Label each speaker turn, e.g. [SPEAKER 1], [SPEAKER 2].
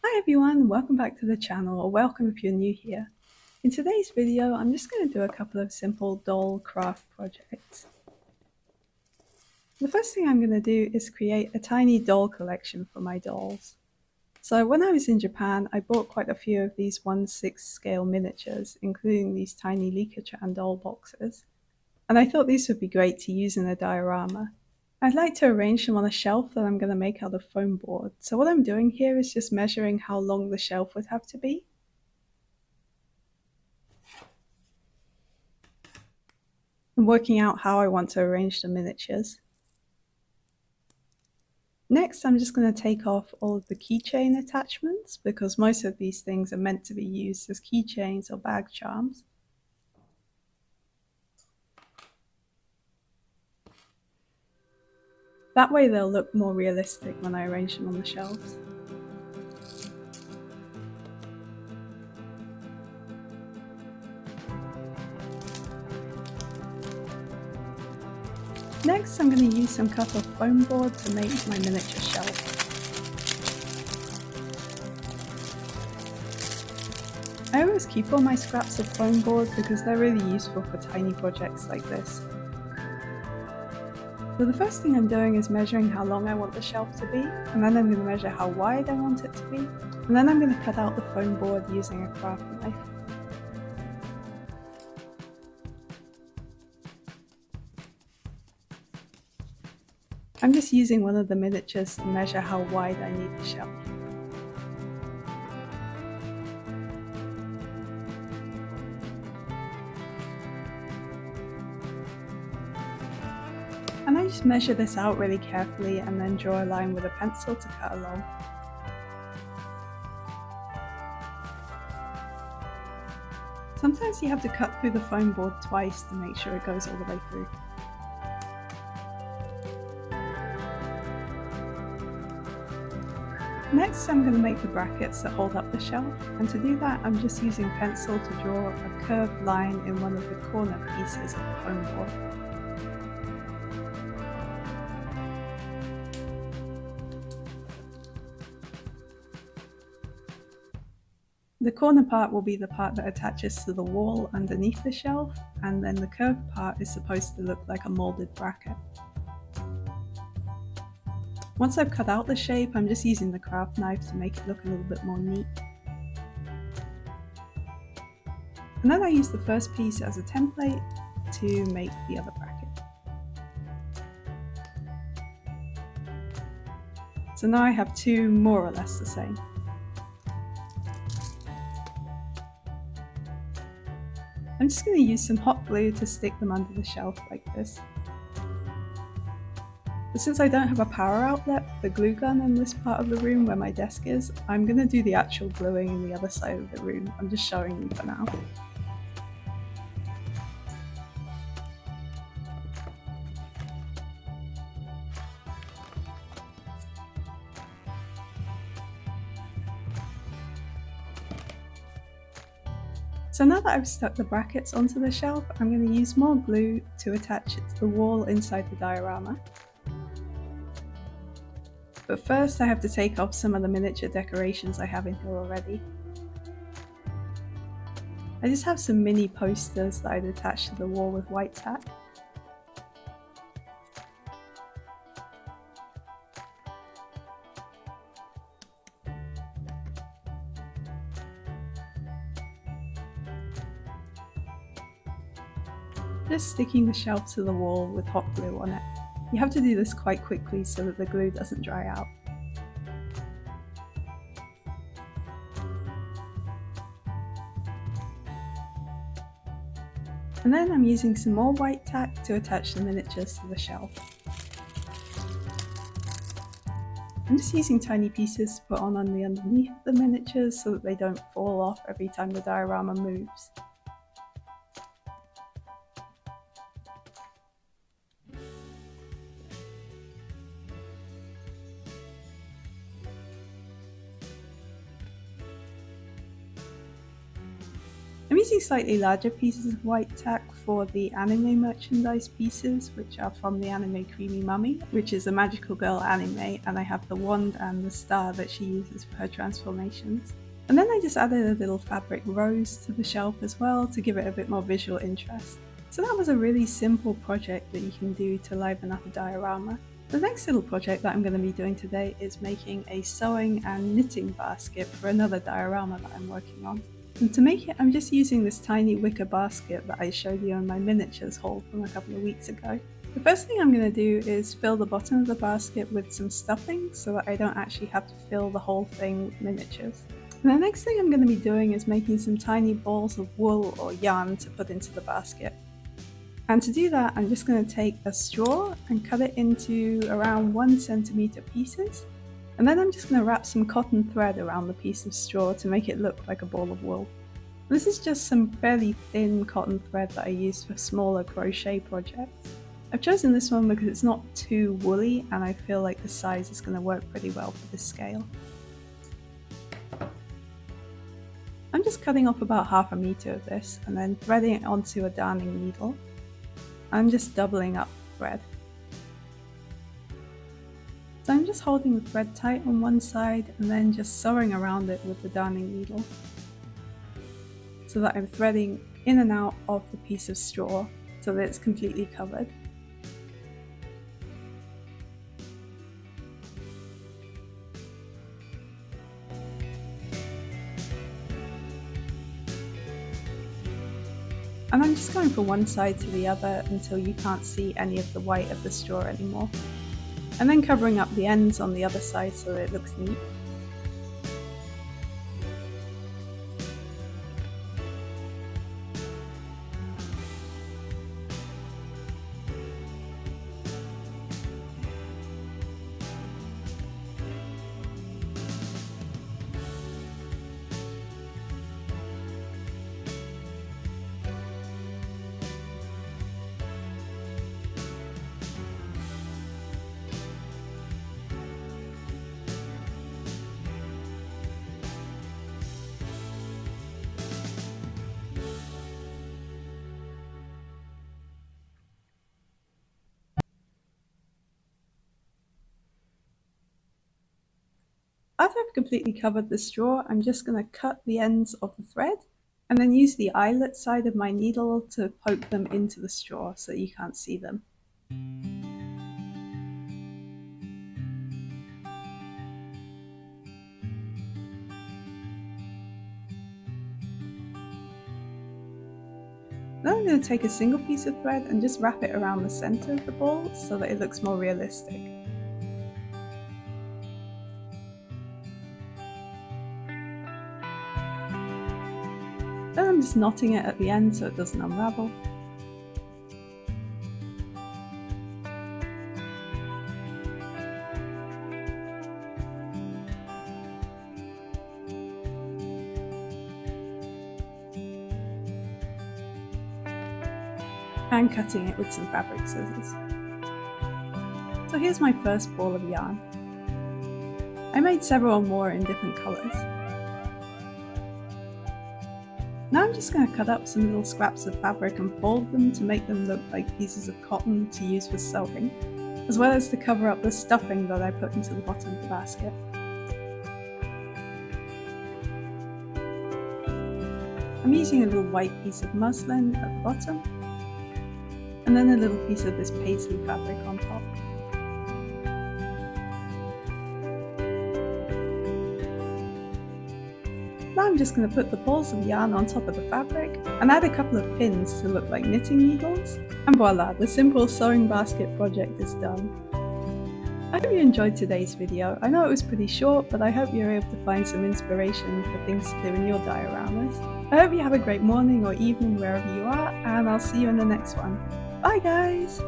[SPEAKER 1] Hi everyone, welcome back to the channel, or welcome if you're new here. In today's video, I'm just going to do a couple of simple doll craft projects. The first thing I'm going to do is create a tiny doll collection for my dolls. So when I was in Japan, I bought quite a few of these 1/6 scale miniatures, including these tiny Licca doll boxes. And I thought these would be great to use in a diorama. I'd like to arrange them on a shelf that I'm going to make out of foam board. So what I'm doing here is just measuring how long the shelf would have to be. And working out how I want to arrange the miniatures. Next, I'm just going to take off all of the keychain attachments because most of these things are meant to be used as keychains or bag charms. That way they'll look more realistic when I arrange them on the shelves. Next, I'm going to use some cut off foam board to make my miniature shelf. I always keep all my scraps of foam board because they're really useful for tiny projects like this. So the first thing I'm doing is measuring how long I want the shelf to be, and then I'm going to measure how wide I want it to be, and then I'm going to cut out the foam board using a craft knife. I'm just using one of the miniatures to measure how wide I need the shelf. And I just measure this out really carefully and then draw a line with a pencil to cut along. Sometimes you have to cut through the foam board twice to make sure it goes all the way through. Next, I'm going to make the brackets that hold up the shelf, and to do that I'm just using pencil to draw a curved line in one of the corner pieces of the foam board. The corner part will be the part that attaches to the wall underneath the shelf, and then the curved part is supposed to look like a molded bracket. Once I've cut out the shape, I'm just using the craft knife to make it look a little bit more neat. And then I use the first piece as a template to make the other bracket. So now I have two more or less the same. I'm just going to use some hot glue to stick them under the shelf like this. But since I don't have a power outlet for the glue gun in this part of the room where my desk is, I'm going to do the actual gluing in the other side of the room. I'm just showing you for now. So now that I've stuck the brackets onto the shelf, I'm going to use more glue to attach it to the wall inside the diorama. But first I have to take off some of the miniature decorations I have in here already. I just have some mini posters that I'd attach to the wall with white tack. Just sticking the shelf to the wall with hot glue on it. You have to do this quite quickly so that the glue doesn't dry out. And then I'm using some more white tack to attach the miniatures to the shelf. I'm just using tiny pieces to put on the underneath the miniatures so that they don't fall off every time the diorama moves. I'm using slightly larger pieces of white tack for the anime merchandise pieces, which are from the anime Creamy Mummy, which is a magical girl anime, and I have the wand and the star that she uses for her transformations. And then I just added a little fabric rose to the shelf as well to give it a bit more visual interest. So that was a really simple project that you can do to liven up a diorama. The next little project that I'm going to be doing today is making a sewing and knitting basket for another diorama that I'm working on. And to make it, I'm just using this tiny wicker basket that I showed you in my miniatures haul from a couple of weeks ago. The first thing I'm going to do is fill the bottom of the basket with some stuffing so that I don't actually have to fill the whole thing with miniatures. And the next thing I'm going to be doing is making some tiny balls of wool or yarn to put into the basket. And to do that, I'm just going to take a straw and cut it into around 1 centimeter pieces. And then I'm just going to wrap some cotton thread around the piece of straw to make it look like a ball of wool. This is just some fairly thin cotton thread that I use for smaller crochet projects. I've chosen this one because it's not too woolly and I feel like the size is going to work pretty well for this scale. I'm just cutting off about 1/2 meter of this and then threading it onto a darning needle. I'm just doubling up the thread. So I'm just holding the thread tight on one side and then just sewing around it with the darning needle so that I'm threading in and out of the piece of straw so that it's completely covered. And I'm just going from one side to the other until you can't see any of the white of the straw anymore. And then covering up the ends on the other side so that it looks neat. After I've completely covered the straw, I'm just going to cut the ends of the thread and then use the eyelet side of my needle to poke them into the straw so that you can't see them. Then I'm going to take a single piece of thread and just wrap it around the center of the ball so that it looks more realistic. Then I'm just knotting it at the end so it doesn't unravel. And cutting it with some fabric scissors. So here's my first ball of yarn. I made several more in different colours. Now I'm just going to cut up some little scraps of fabric and fold them to make them look like pieces of cotton to use for sewing, as well as to cover up the stuffing that I put into the bottom of the basket. I'm using a little white piece of muslin at the bottom, and then a little piece of this paisley fabric on top. Now I'm just going to put the balls of yarn on top of the fabric and add a couple of pins to look like knitting needles, and voila, the simple sewing basket project is done. I hope you enjoyed today's video. I know it was pretty short, but I hope you're able to find some inspiration for things to do in your dioramas. I hope you have a great morning or evening wherever you are, and I'll see you in the next one. Bye guys!